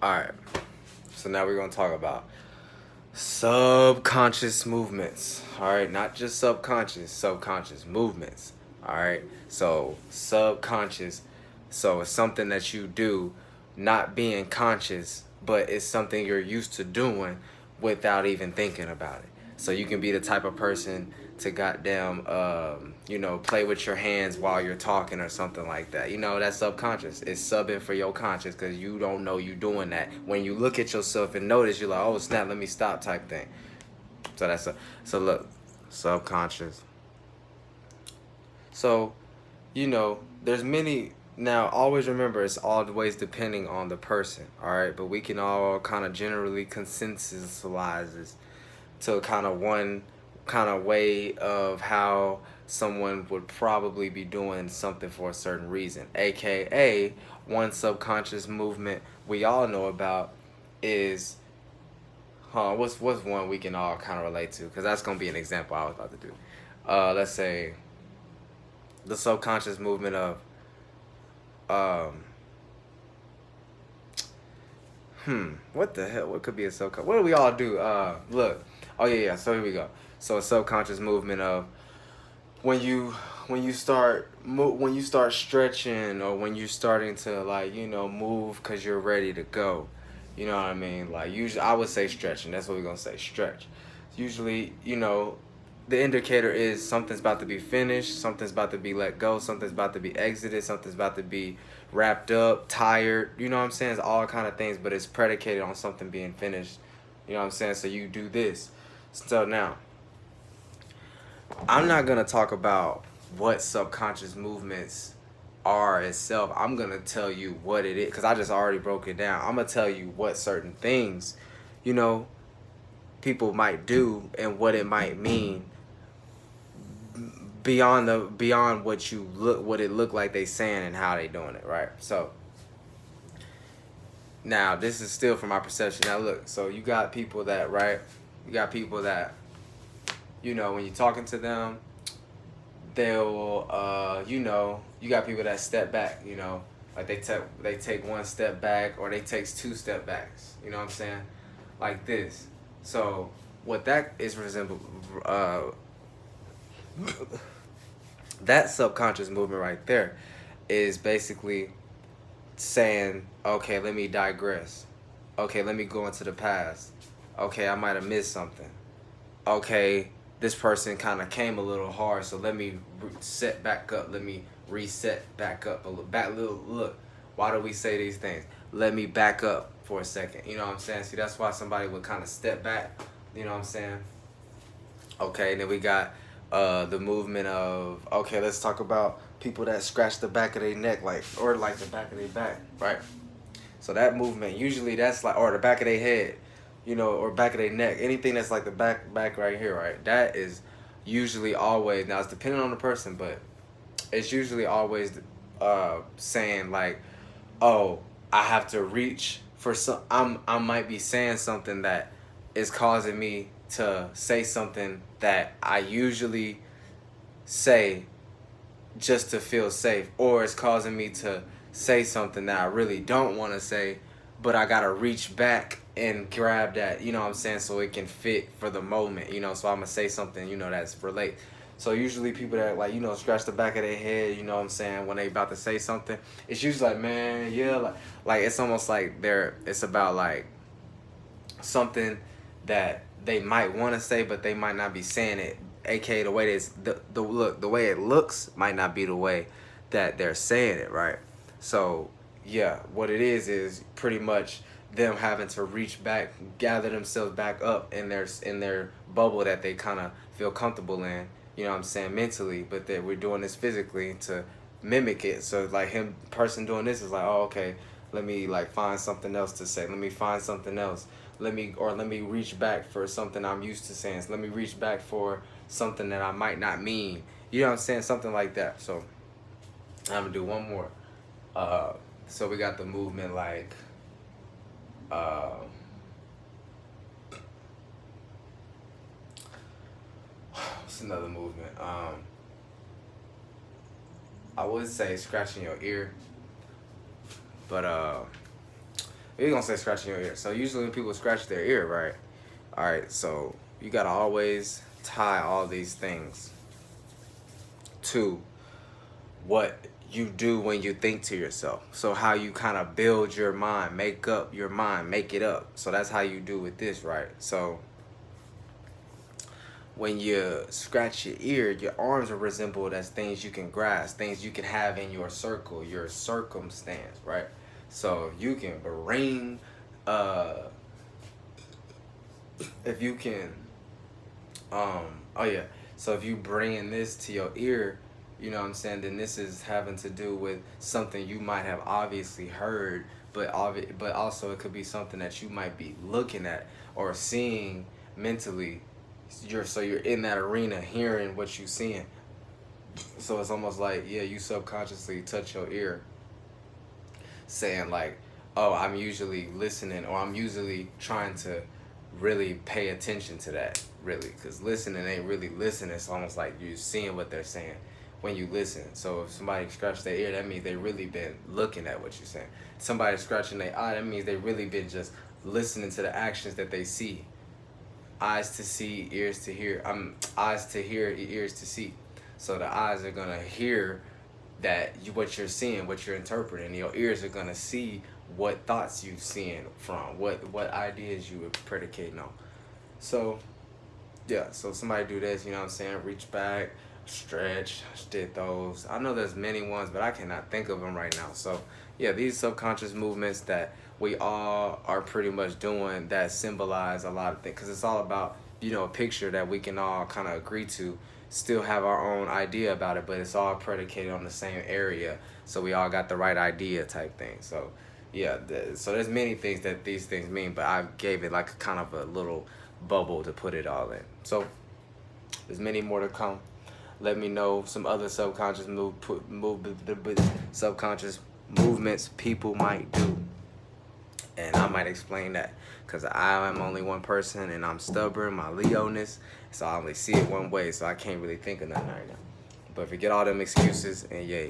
Alright, so now we're going to talk about subconscious movements. Alright, not just subconscious movements. Alright, so subconscious, so it's something that you do not being conscious, but it's something you're used to doing without even thinking about it. So you can be the type of person to goddamn, play with your hands while you're talking or something like that. That's subconscious. It's subbing for your conscious because you don't know you doing that. When you look at yourself and notice, you're like, oh snap, let me stop type thing. So so look, subconscious. So, there's many. Now, always remember, it's always depending on the person, all right? But we can all kind of generally consensualize this to kind of one kind of way of how someone would probably be doing something for a certain reason. AKA, one subconscious movement we all know about is, what's one we can all kind of relate to? Because that's going to be an example I was about to do. Let's say the subconscious movement of, what the hell? What could be a subconscious? What do we all do? Look. Oh yeah. So here we go. So a subconscious movement of when you start stretching, or when you're starting to move because you're ready to go. You know what I mean? Like usually I would say stretching. That's what we're gonna say. Stretch. Usually, the indicator is something's about to be finished, something's about to be let go, something's about to be exited, something's about to be wrapped up, tired. You know what I'm saying? It's all kind of things, but it's predicated on something being finished. You know what I'm saying? So you do this. So now, I'm not gonna talk about what subconscious movements are itself. I'm gonna tell you what it is, because I just already broke it down. I'm gonna tell you what certain things, you know, people might do and what it might mean beyond what it looked like they saying and how they doing it, right? So now this is still from my perception. Now look, so you got people that, right? You got people that, when you're talking to them, they'll you got people that step back, like they take one step back, or they takes two step backs, you know what I'm saying? Like this. So what that is resemble that subconscious movement right there is basically saying, okay, let me digress. Okay, let me go into the past. Okay, I might have missed something. Okay, this person kind of came a little hard, so let me set back up. Let me reset back up a little. Look, why do we say these things? Let me back up for a second. You know what I'm saying? See, that's why somebody would kind of step back. You know what I'm saying? Okay, and then we got the movement of, okay, let's talk about people that scratch the back of their neck, or the back of their back, right? So that movement, usually that's or the back of their head, or back of their neck, anything that's like the back right here, right? That is usually always, now it's depending on the person, but it's usually always saying like, oh, I have to reach for some. I might be saying something that is causing me to say something that I usually say just to feel safe, or it's causing me to say something that I really don't want to say, but I gotta reach back and grab that, you know what I'm saying, so it can fit for the moment, so I'm gonna say something, that's relate. So usually people that scratch the back of their head, you know what I'm saying, when they about to say something, it's usually like, man, yeah, like it's almost like it's about like something that they might want to say, but they might not be saying it. AKA the way the way it looks might not be the way that they're saying it, right? So yeah, what it is pretty much them having to reach back, gather themselves back up in their bubble that they kind of feel comfortable in. You know what I'm saying, mentally, but that we're doing this physically to mimic it. So like person doing this is like, oh, okay, let me find something else to say. Let me find something else. Let me reach back for something I'm used to saying. So let me reach back for something that I might not mean. You know what I'm saying? Something like that. So I'm gonna do one more. So we got the movement what's another movement? I would say scratching your ear, but We're gonna say scratching your ear. So usually when people scratch their ear, right? All right, so you gotta always tie all these things to what you do when you think to yourself. So how you kind of build your mind, make up your mind, make it up. So that's how you do with this, right? So when you scratch your ear, your arms are resembled as things you can grasp, things you can have in your circle, your circumstance, right? So you can bring, uh, if you can, oh yeah. So if you bring this to your ear, you know what I'm saying, then this is having to do with something you might have obviously heard, but also it could be something that you might be looking at or seeing mentally. So you're in that arena hearing what you seeing. So it's almost like, yeah, you subconsciously touch your ear saying like, oh, I'm usually listening, or I'm usually trying to really pay attention to that, really, because listening ain't really listening. It's almost like you're seeing what they're saying when you listen. So if somebody scratched their ear, that means they really been looking at what you're saying. Somebody scratching their eye, that means they really been just listening to the actions that they see. Eyes to see, ears to hear. Eyes to hear, ears to see. So the eyes are gonna hear what you're seeing, what you're interpreting. Your ears are gonna see what thoughts you've seen from, what ideas you were predicating on. So yeah, so somebody do this, you know what I'm saying? Reach back, stretch, did those. I know there's many ones, but I cannot think of them right now. So yeah, these subconscious movements that we all are pretty much doing that symbolize a lot of things, because it's all about, you know, a picture that we can all kind of agree to, still have our own idea about it, but it's all predicated on the same area, so we all got the right idea type thing. So yeah, so there's many things that these things mean, but I gave it like a kind of a little bubble to put it all in. So there's many more to come. Let me know some other subconscious movements people might do, and I might explain that, because I am only one person and I'm stubborn, my Leo-ness, so I only see it one way, so I can't really think of nothing right now. But forget all them excuses and yay.